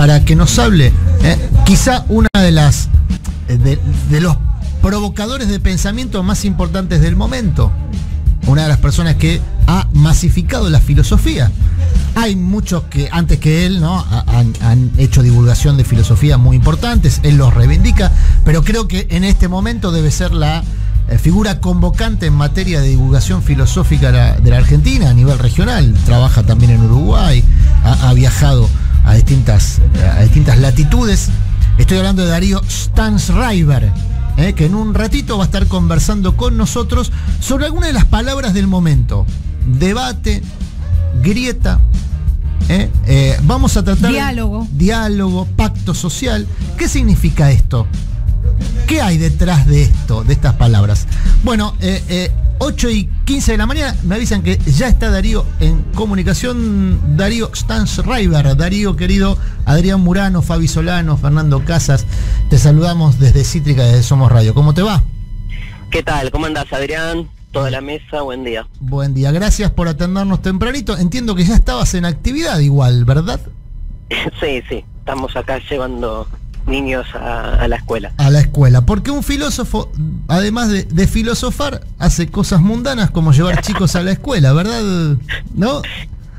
para que nos hable quizá una de las de los provocadores de pensamiento más importantes del momento, una de las personas que ha masificado la filosofía. Hay muchos que antes que él, ¿no?, han hecho divulgación de filosofía muy importantes, él los reivindica, pero creo que en este momento debe ser la figura convocante en materia de divulgación filosófica de la Argentina a nivel regional. Trabaja también en Uruguay, ha viajado a distintas latitudes. Estoy hablando de Darío Stansriver, que en un ratito va a estar conversando con nosotros sobre algunas de las palabras del momento. Debate, grieta, vamos a tratar diálogo, pacto social. ¿Qué significa esto? ¿Qué hay detrás de esto, de estas palabras? Bueno, 8:15 de la mañana me avisan que ya está Darío en comunicación. Darío Stansriver. Darío, querido, Adrián Murano, Fabi Solano, Fernando Casas, te saludamos desde Cítrica, desde Somos Radio. ¿Cómo te va? ¿Qué tal? ¿Cómo andás, Adrián? Toda la mesa, buen día. Buen día, gracias por atendernos tempranito. Entiendo que ya estabas en actividad igual, ¿verdad? Sí, estamos acá llevando niños a la escuela. A la escuela, porque un filósofo, además de filosofar, hace cosas mundanas como llevar chicos a la escuela, ¿verdad? ¿No?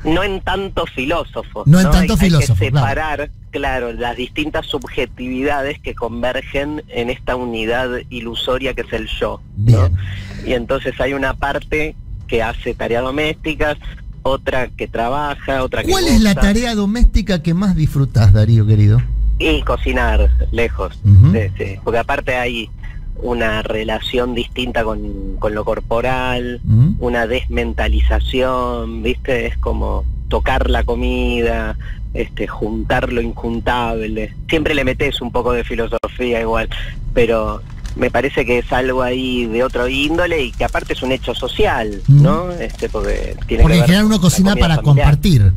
No en tanto filósofo. No en tanto filósofo. Hay que separar, claro, las distintas subjetividades que convergen en esta unidad ilusoria que es el yo, ¿no? Y entonces hay una parte que hace tareas domésticas, otra que trabaja, otra que ¿Cuál es la tarea doméstica que más disfrutás, Darío, querido? Y cocinar, lejos. Sí. Porque aparte hay una relación distinta con lo corporal, una desmentalización, ¿viste? Es como tocar la comida, juntar lo injuntable. Siempre le metes un poco de filosofía igual, pero me parece que es algo ahí de otro índole y que aparte es un hecho social, ¿no? Porque en general uno cocina para familiar. Compartir.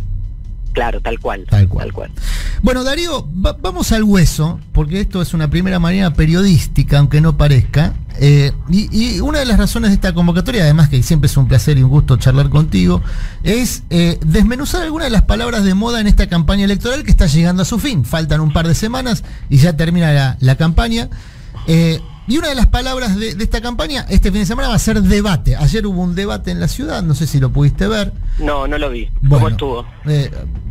Claro, tal cual. Bueno, Darío, vamos al hueso, porque esto es una primera mañana periodística, aunque no parezca. Y una de las razones de esta convocatoria, además que siempre es un placer y un gusto charlar contigo, es desmenuzar algunas de las palabras de moda en esta campaña electoral que está llegando a su fin. Faltan un par de semanas y ya termina la campaña. Y una de las palabras de esta campaña, este fin de semana, va a ser debate. Ayer hubo un debate en la ciudad, no sé si lo pudiste ver. No lo vi. Bueno, ¿cómo estuvo?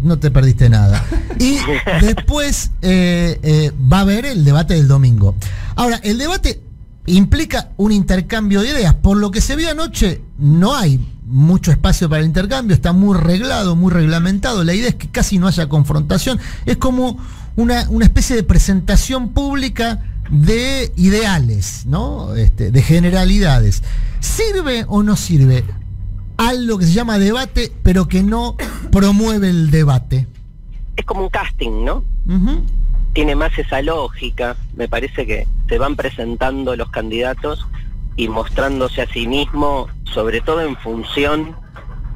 No te perdiste nada. Y después va a haber el debate del domingo. Ahora, el debate implica un intercambio de ideas. Por lo que se vio anoche, no hay mucho espacio para el intercambio, está muy reglado, muy reglamentado. La idea es que casi no haya confrontación. Es como una especie de presentación pública de ideales, ¿no? De generalidades. ¿Sirve o no sirve algo que se llama debate, pero que no promueve el debate? Es como un casting, ¿no? Tiene más esa lógica. Me parece que se van presentando los candidatos y mostrándose a sí mismos, sobre todo en función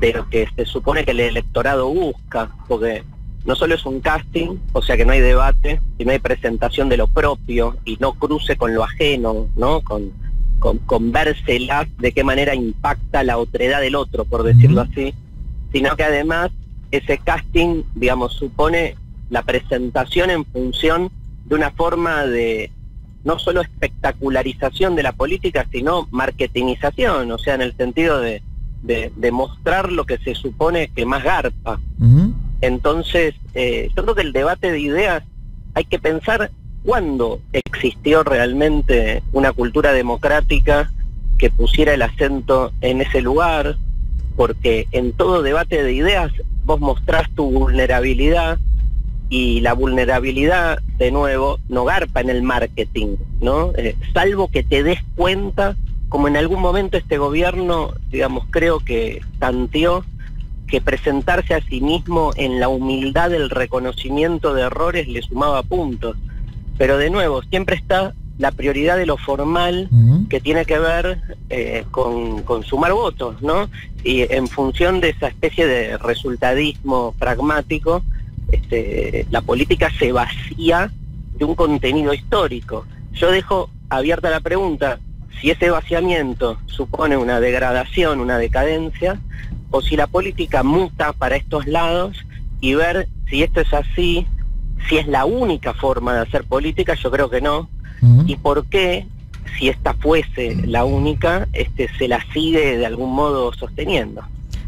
de lo que se supone que el electorado busca, porque no solo es un casting, o sea que no hay debate, sino hay presentación de lo propio y no cruce con lo ajeno, ¿no? Con vérselas de qué manera impacta la otredad del otro, por decirlo así, sino que además ese casting, digamos, supone la presentación en función de una forma de no solo espectacularización de la política, sino marketingización, o sea, en el sentido de mostrar lo que se supone que más garpa. Entonces, yo creo que el debate de ideas hay que pensar cuándo existió realmente una cultura democrática que pusiera el acento en ese lugar, porque en todo debate de ideas vos mostrás tu vulnerabilidad y la vulnerabilidad, de nuevo, no garpa en el marketing, ¿no? Salvo que te des cuenta, como en algún momento este gobierno, digamos, creo que tanteó que presentarse a sí mismo en la humildad del reconocimiento de errores le sumaba puntos. Pero de nuevo, siempre está la prioridad de lo formal que tiene que ver con sumar votos, ¿no? Y en función de esa especie de resultadismo pragmático, la política se vacía de un contenido histórico. Yo dejo abierta la pregunta, si ese vaciamiento supone una degradación, una decadencia, o si la política muta para estos lados, y ver si esto es así, Si es la única forma de hacer política, yo creo que no. ¿Y por qué, si esta fuese la única, se la sigue de algún modo sosteniendo?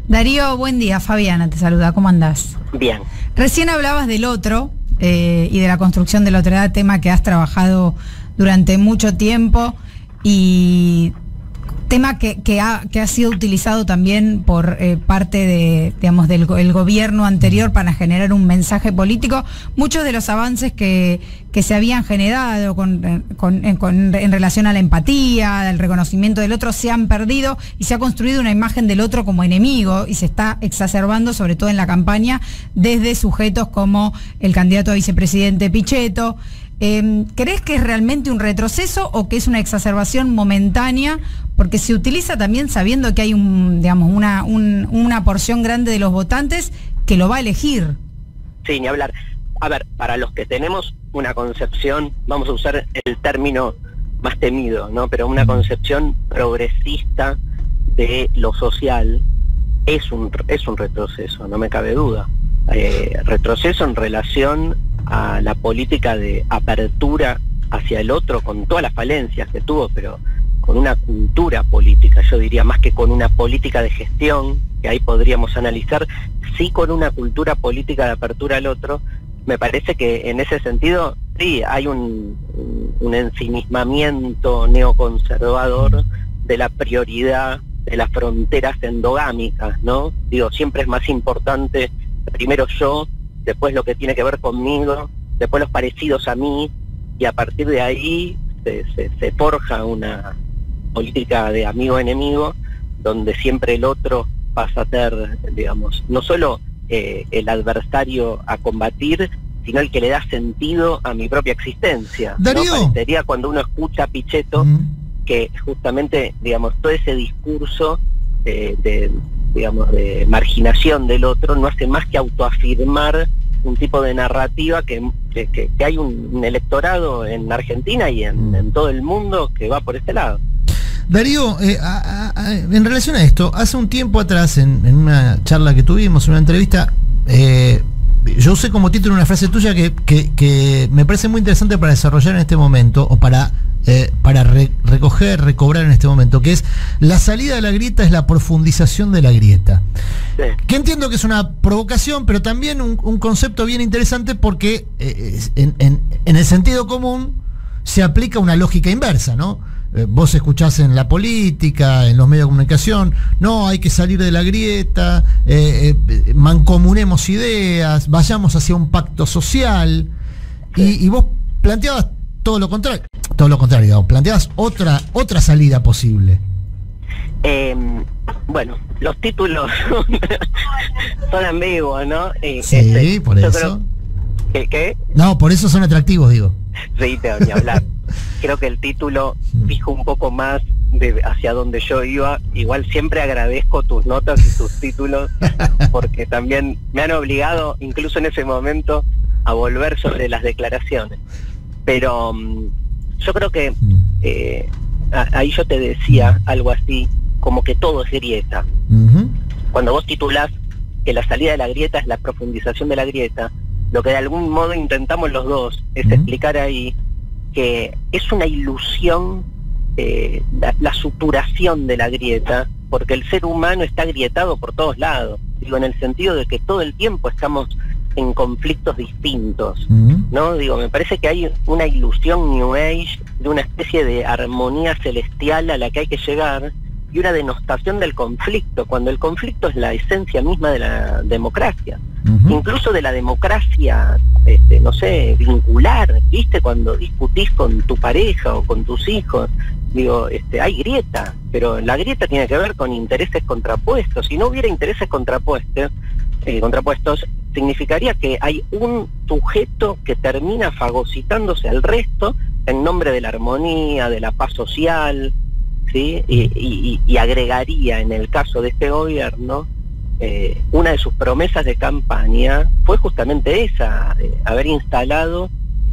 Darío, buen día. Fabiana te saluda. ¿Cómo andás? Bien. Recién hablabas del otro y de la construcción de la otredad, tema que has trabajado durante mucho tiempo y tema que ha sido utilizado también por parte de, digamos, del gobierno anterior para generar un mensaje político. Muchos de los avances que se habían generado en relación a la empatía, al reconocimiento del otro, se han perdido y se ha construido una imagen del otro como enemigo y se está exacerbando, sobre todo en la campaña, desde sujetos como el candidato a vicepresidente Pichetto. ¿Crees que es realmente un retroceso o que es una exacerbación momentánea? Porque se utiliza también sabiendo que hay una porción grande de los votantes que lo va a elegir. Sí, ni hablar. A ver, para los que tenemos una concepción, vamos a usar el término más temido, ¿no? Pero una concepción progresista de lo social, es un retroceso, no me cabe duda. Retroceso en relación a la política de apertura hacia el otro, con todas las falencias que tuvo, pero con una cultura política, yo diría, más que con una política de gestión, que ahí podríamos analizar, sí con una cultura política de apertura al otro. Me parece que en ese sentido, sí, hay un ensimismamiento neoconservador de la prioridad de las fronteras endogámicas, ¿no? Digo, siempre es más importante, primero yo, después lo que tiene que ver conmigo, después los parecidos a mí, y a partir de ahí se forja una política de amigo-enemigo, donde siempre el otro pasa a ser, digamos, no solo el adversario a combatir, sino el que le da sentido a mi propia existencia. Darío, ¿no? Parecería cuando uno escucha a Pichetto que justamente, digamos, todo ese discurso de marginación del otro no hace más que autoafirmar un tipo de narrativa que hay un electorado en Argentina y en todo el mundo que va por este lado. Darío, en relación a esto, hace un tiempo atrás, en una charla que tuvimos, en una entrevista, yo usé como título una frase tuya que me parece muy interesante para desarrollar en este momento, o para recobrar en este momento, que es: la salida de la grieta es la profundización de la grieta. Sí. Que entiendo que es una provocación, pero también un concepto bien interesante, porque en el sentido común se aplica una lógica inversa, ¿no? Vos escuchás en la política, en los medios de comunicación, no, hay que salir de la grieta, mancomunemos ideas, vayamos hacia un pacto social, sí. y vos planteabas todo lo contrario, digamos, planteabas otra salida posible. Bueno, los títulos son ambiguos, ¿no? Sí, por eso. ¿Qué? No, por eso son atractivos, digo. Sí, te voy a hablar. Creo que el título dijo un poco más de hacia donde yo iba. Igual siempre agradezco tus notas y tus títulos, porque también me han obligado, incluso en ese momento, a volver sobre las declaraciones. Pero yo creo que ahí yo te decía algo así, como que todo es grieta. Cuando vos titulás que la salida de la grieta es la profundización de la grieta, lo que de algún modo intentamos los dos es explicar ahí que es una ilusión la supuración de la grieta, porque el ser humano está agrietado por todos lados, digo, en el sentido de que todo el tiempo estamos en conflictos distintos, ¿no? Digo, me parece que hay una ilusión New Age de una especie de armonía celestial a la que hay que llegar, y una denostación del conflicto, cuando el conflicto es la esencia misma de la democracia, incluso de la democracia, no sé, vincular, ¿viste? Cuando discutís con tu pareja o con tus hijos, digo, hay grieta, pero la grieta tiene que ver con intereses contrapuestos. Si no hubiera intereses contrapuestos, significaría que hay un sujeto que termina fagocitándose al resto en nombre de la armonía, de la paz social, ¿sí? Y agregaría, en el caso de este gobierno, una de sus promesas de campaña fue justamente esa, haber instalado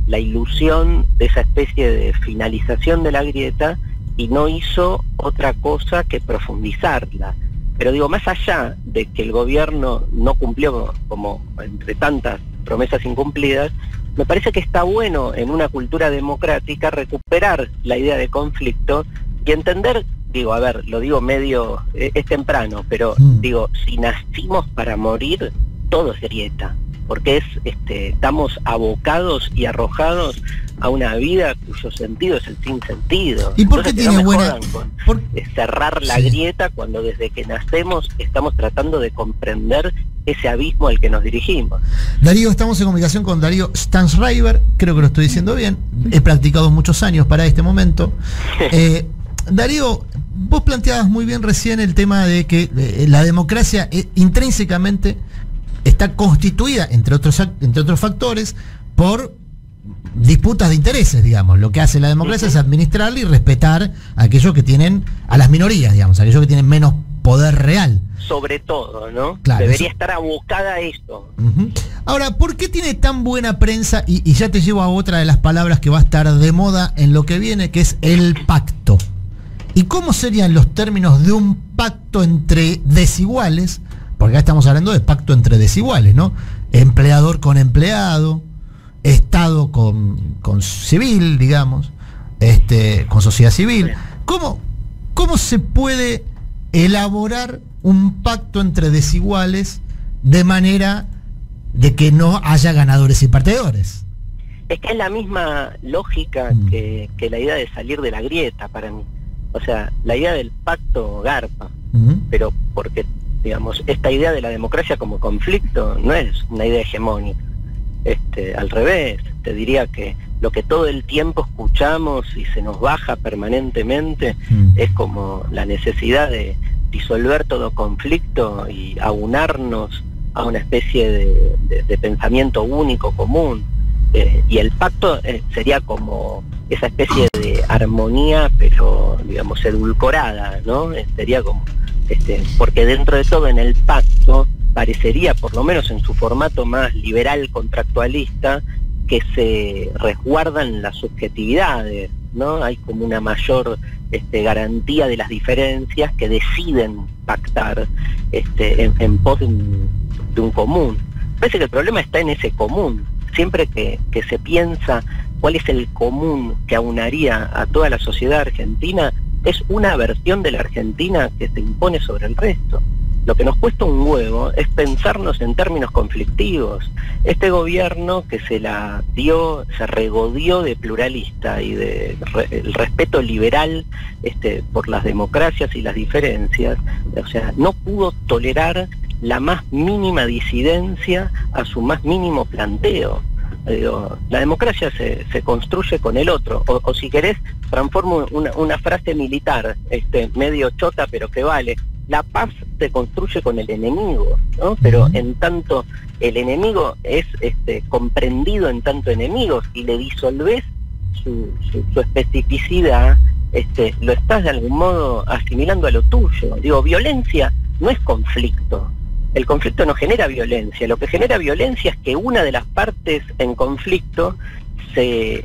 la ilusión de esa especie de finalización de la grieta, y no hizo otra cosa que profundizarla. Pero digo, más allá de que el gobierno no cumplió, como entre tantas promesas incumplidas, me parece que está bueno en una cultura democrática recuperar la idea de conflicto y entender, digo, a ver, lo digo medio, es temprano, pero digo, si nacimos para morir, todo es grieta, porque estamos abocados y arrojados a una vida cuyo sentido es el sinsentido. ¿Y por qué tiene buena? Cerrar la grieta cuando desde que nacemos estamos tratando de comprender ese abismo al que nos dirigimos. Darío, estamos en comunicación con Darío Stansriver, creo que lo estoy diciendo bien, he practicado muchos años para este momento. Darío, vos planteabas muy bien recién el tema de que la democracia intrínsecamente está constituida, entre otros factores, por disputas de intereses, digamos. Lo que hace la democracia es administrarla y respetar a aquellos que tienen, a las minorías, digamos, a aquellos que tienen menos poder real. Sobre todo, ¿no? Claro, debería estar abocada a esto. Ahora, ¿por qué tiene tan buena prensa? Y ya te llevo a otra de las palabras que va a estar de moda en lo que viene, que es el pacto. ¿Y cómo serían los términos de un pacto entre desiguales? Porque acá estamos hablando de pacto entre desiguales, ¿no? Empleador con empleado, Estado con civil, digamos, con sociedad civil. ¿Cómo se puede elaborar un pacto entre desiguales de manera de que no haya ganadores y perdedores? Es que es la misma lógica que la idea de salir de la grieta para mí. O sea, la idea del pacto garpa, pero porque, digamos, esta idea de la democracia como conflicto no es una idea hegemónica. Al revés, te diría que lo que todo el tiempo escuchamos y se nos baja permanentemente es como la necesidad de disolver todo conflicto y aunarnos a una especie de pensamiento único, común. Y el pacto sería como esa especie de armonía, pero, digamos, edulcorada, ¿no? Sería como, porque dentro de todo en el pacto parecería, por lo menos en su formato más liberal contractualista, que se resguardan las subjetividades, ¿no? Hay como una mayor garantía de las diferencias que deciden pactar en pos de un común. Parece que el problema está en ese común. Siempre que se piensa cuál es el común que aunaría a toda la sociedad argentina, es una versión de la Argentina que se impone sobre el resto. Lo que nos cuesta un huevo es pensarnos en términos conflictivos. Este gobierno que se regodeó de pluralista y de el respeto liberal por las democracias y las diferencias, o sea, no pudo tolerar la más mínima disidencia a su más mínimo planteo. Digo, la democracia se construye con el otro, o si querés, transformo una frase militar, medio chota, pero que vale. La paz se construye con el enemigo, ¿no? Pero en tanto el enemigo es comprendido en tanto enemigos y le disolvés su especificidad, lo estás de algún modo asimilando a lo tuyo. Digo, violencia no es conflicto. El conflicto no genera violencia. Lo que genera violencia es que una de las partes en conflicto se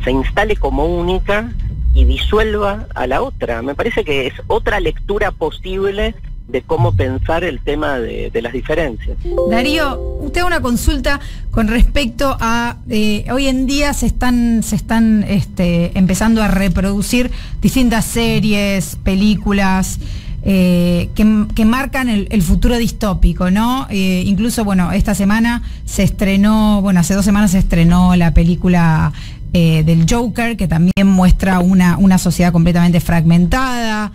instale como única y disuelva a la otra. Me parece que es otra lectura posible de cómo pensar el tema de las diferencias. Darío, usted una consulta con respecto a hoy en día se están empezando a reproducir distintas series, películas que marcan el futuro distópico, ¿no? Incluso, bueno, esta semana se estrenó, hace 2 semanas se estrenó la película del Joker, que también muestra una sociedad completamente fragmentada,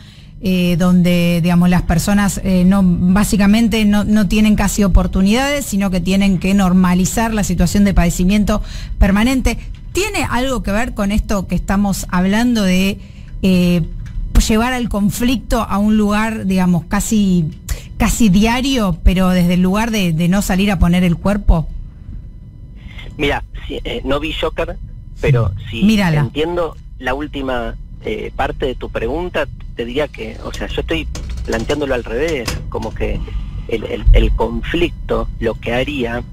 donde, digamos, las personas básicamente no tienen casi oportunidades, sino que tienen que normalizar la situación de padecimiento permanente. ¿Tiene algo que ver con esto que estamos hablando de llevar al conflicto a un lugar, digamos, casi diario, pero desde el lugar de no salir a poner el cuerpo? Mira, no vi Joker, pero si Mírala. Entiendo la última parte de tu pregunta, te diría que, o sea, yo estoy planteándolo al revés, como que el conflicto lo que haría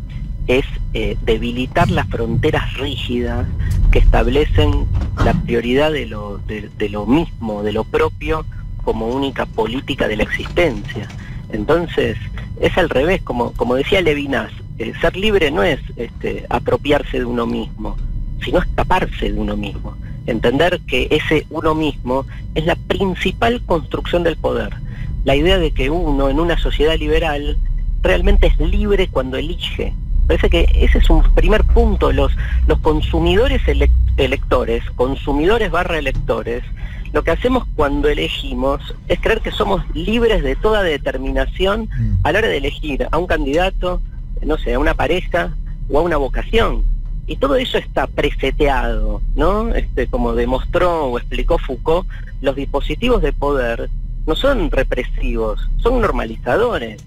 es debilitar las fronteras rígidas que establecen la prioridad de lo mismo, de lo propio, como única política de la existencia. Entonces, es al revés, como decía Levinas, ser libre no es apropiarse de uno mismo, sino escaparse de uno mismo. Entender que ese uno mismo es la principal construcción del poder. La idea de que uno en una sociedad liberal realmente es libre cuando elige. Parece que ese es un primer punto. Los consumidores electores, consumidores/electores, lo que hacemos cuando elegimos es creer que somos libres de toda determinación a la hora de elegir a un candidato, no sé, a una pareja o a una vocación. Y todo eso está preseteado, ¿no? Como demostró o explicó Foucault, los dispositivos de poder no son represivos, son normalizadores.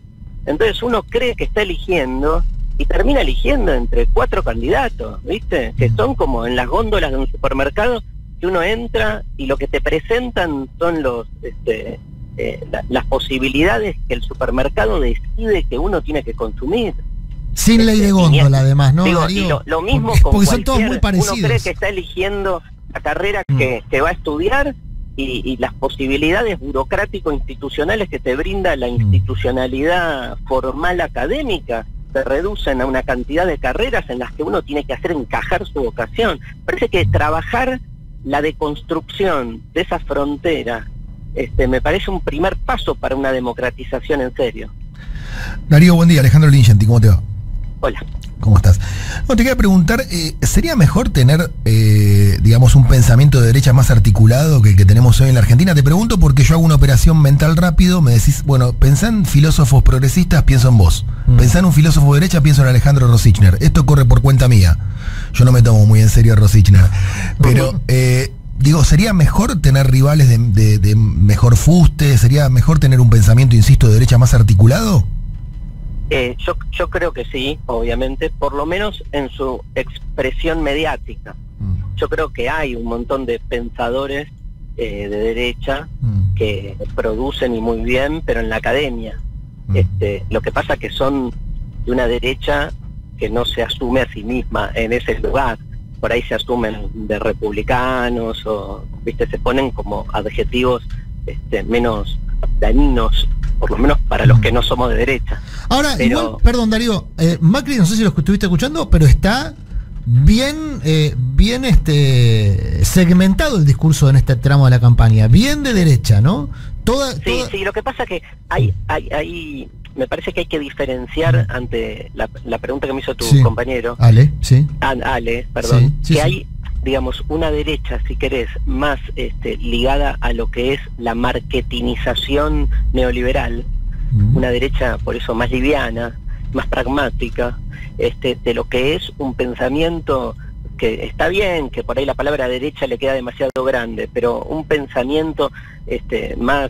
Entonces uno cree que está eligiendo y termina eligiendo entre 4 candidatos, ¿viste? Que son como en las góndolas de un supermercado, que uno entra y lo que te presentan son las posibilidades que el supermercado decide que uno tiene que consumir. Sin ley de góndola, además, ¿no? Digo, y lo mismo porque son todos muy parecidos. Uno cree que está eligiendo la carrera que va a estudiar y las posibilidades burocrático-institucionales que te brinda la institucionalidad formal académica se reducen a una cantidad de carreras en las que uno tiene que hacer encajar su vocación. Parece que trabajar la deconstrucción de esa frontera me parece un primer paso para una democratización en serio. Darío, buen día. Alejandro Lingenti, ¿cómo te va? Hola. ¿Cómo estás? No, te quería preguntar, ¿sería mejor tener, digamos, un pensamiento de derecha más articulado que el que tenemos hoy en la Argentina? Te pregunto porque yo hago una operación mental rápido, me decís, bueno, pensá en filósofos progresistas, pienso en vos. Pensá en un filósofo de derecha, pienso en Alejandro Rosichner. Esto corre por cuenta mía. Yo no me tomo muy en serio a Rosichner. Pero, digo, ¿sería mejor tener rivales de mejor fuste? ¿Sería mejor tener un pensamiento, insisto, de derecha más articulado? Yo creo que sí, obviamente, por lo menos en su expresión mediática. Yo creo que hay un montón de pensadores de derecha que producen y muy bien, pero en la academia. Lo que pasa que son de una derecha que no se asume a sí misma en ese lugar. Por ahí se asumen de republicanos o, viste, se ponen como adjetivos menos dañinos, por lo menos para los que no somos de derecha. Ahora, igual, perdón Darío, Macri, no sé si lo estuviste escuchando, pero está bien segmentado el discurso en este tramo de la campaña, bien de derecha, ¿no? Sí, lo que pasa que hay me parece que hay que diferenciar ante la pregunta que me hizo tu compañero. Ale, perdón, hay, digamos, una derecha, si querés, más ligada a lo que es la marketinización neoliberal, una derecha por eso más liviana, más pragmática, de lo que es un pensamiento que está bien, que por ahí la palabra derecha le queda demasiado grande, pero un pensamiento más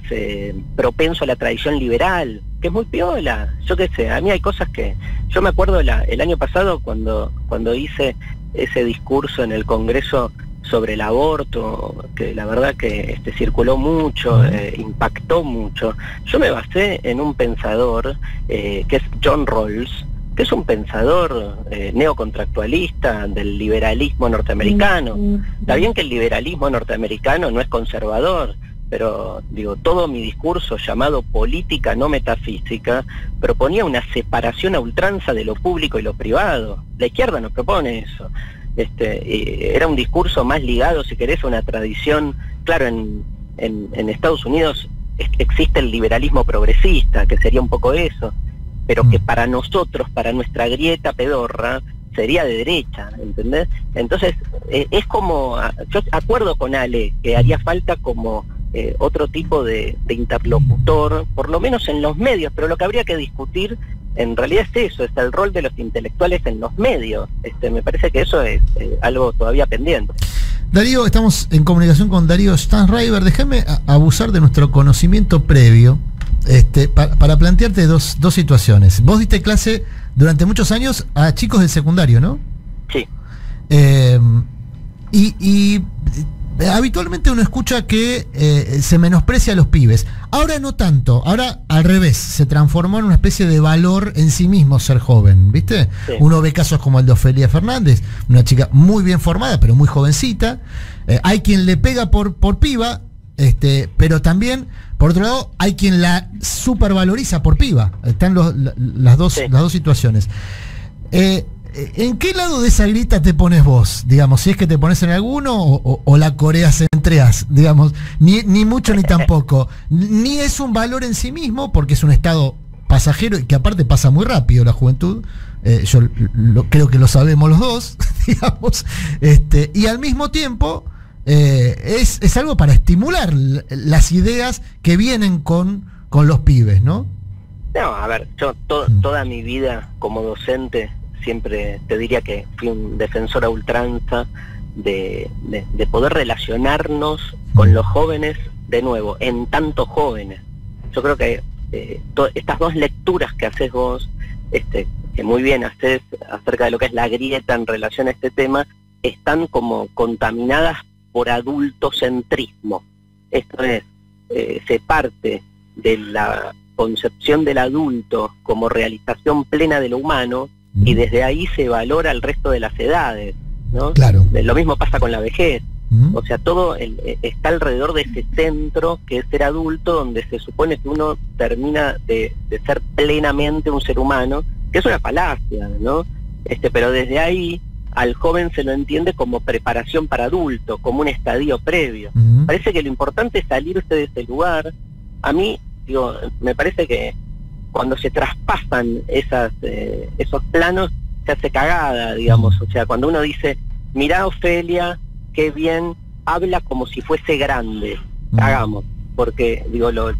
propenso a la tradición liberal, que es muy piola. Yo qué sé, a mí hay cosas que... Yo me acuerdo el año pasado cuando hice ese discurso en el Congreso sobre el aborto, que la verdad que circuló mucho, impactó mucho. Yo me basé en un pensador que es John Rawls, que es un pensador neocontractualista del liberalismo norteamericano. Está bien que el liberalismo norteamericano no es conservador, pero digo, todo mi discurso llamado política no metafísica proponía una separación a ultranza de lo público y lo privado. La izquierda no propone eso. Era un discurso más ligado, si querés, a una tradición. Claro, en Estados Unidos existe el liberalismo progresista, que sería un poco eso, pero que para nosotros, para nuestra grieta pedorra, sería de derecha, ¿entendés? Entonces, es como, yo acuerdo con Ale, que haría falta como otro tipo de interlocutor, por lo menos en los medios, pero lo que habría que discutir en realidad es eso, es el rol de los intelectuales en los medios. Me parece que eso es algo todavía pendiente. Darío, estamos en comunicación con Darío Stanraiver. Déjame abusar de nuestro conocimiento previo para plantearte dos situaciones. Vos diste clase durante muchos años a chicos del secundario, ¿no? Sí. Y habitualmente uno escucha que se menosprecia a los pibes. Ahora no tanto, ahora al revés, se transformó en una especie de valor en sí mismo ser joven, ¿viste? Sí. Uno ve casos como el de Ofelia Fernández, una chica muy bien formada, pero muy jovencita. Hay quien le pega por piba, pero también, por otro lado, hay quien la supervaloriza por piba. Están las dos situaciones. ¿En qué lado de esa grita te pones vos? Digamos, si es que te pones en alguno o la coreas entre as, digamos, ni mucho ni tampoco. Ni es un valor en sí mismo, porque es un estado pasajero y que aparte pasa muy rápido la juventud. Yo creo que lo sabemos los dos, digamos. Y al mismo tiempo es algo para estimular las ideas que vienen con los pibes, ¿no? No, a ver, yo toda mi vida como docente siempre te diría que fui un defensor a ultranza de poder relacionarnos con los jóvenes de nuevo, en tanto jóvenes. Yo creo que estas dos lecturas que haces vos, que muy bien haces acerca de lo que es la grieta en relación a este tema, están como contaminadas por adultocentrismo. Esto es, se parte de la concepción del adulto como realización plena de lo humano, y desde ahí se valora el resto de las edades, ¿no? Claro. Lo mismo pasa con la vejez. O sea, todo está alrededor de ese centro que es ser adulto, donde se supone que uno termina de ser plenamente un ser humano, que es una falacia, ¿no? Pero desde ahí al joven se lo entiende como preparación para adulto, como un estadio previo. Parece que lo importante es salirse de ese lugar. A mí, digo, me parece que cuando se traspasan esos planos, se hace cagada, digamos. O sea, cuando uno dice, mirá Ofelia, qué bien, habla como si fuese grande. Hagamos, porque digo, lo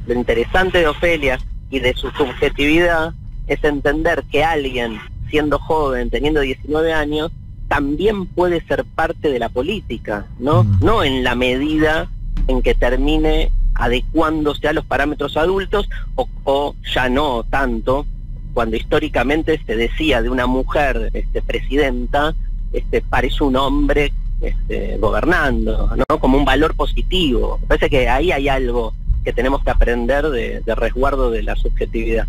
interesante de Ofelia y de su subjetividad es entender que alguien, siendo joven, teniendo 19 años, también puede ser parte de la política, ¿no? No en la medida en que termine adecuándose a los parámetros adultos, o ya no tanto, cuando históricamente se decía de una mujer presidenta, parece un hombre gobernando, ¿no? Como un valor positivo. Me parece que ahí hay algo que tenemos que aprender de resguardo de la subjetividad.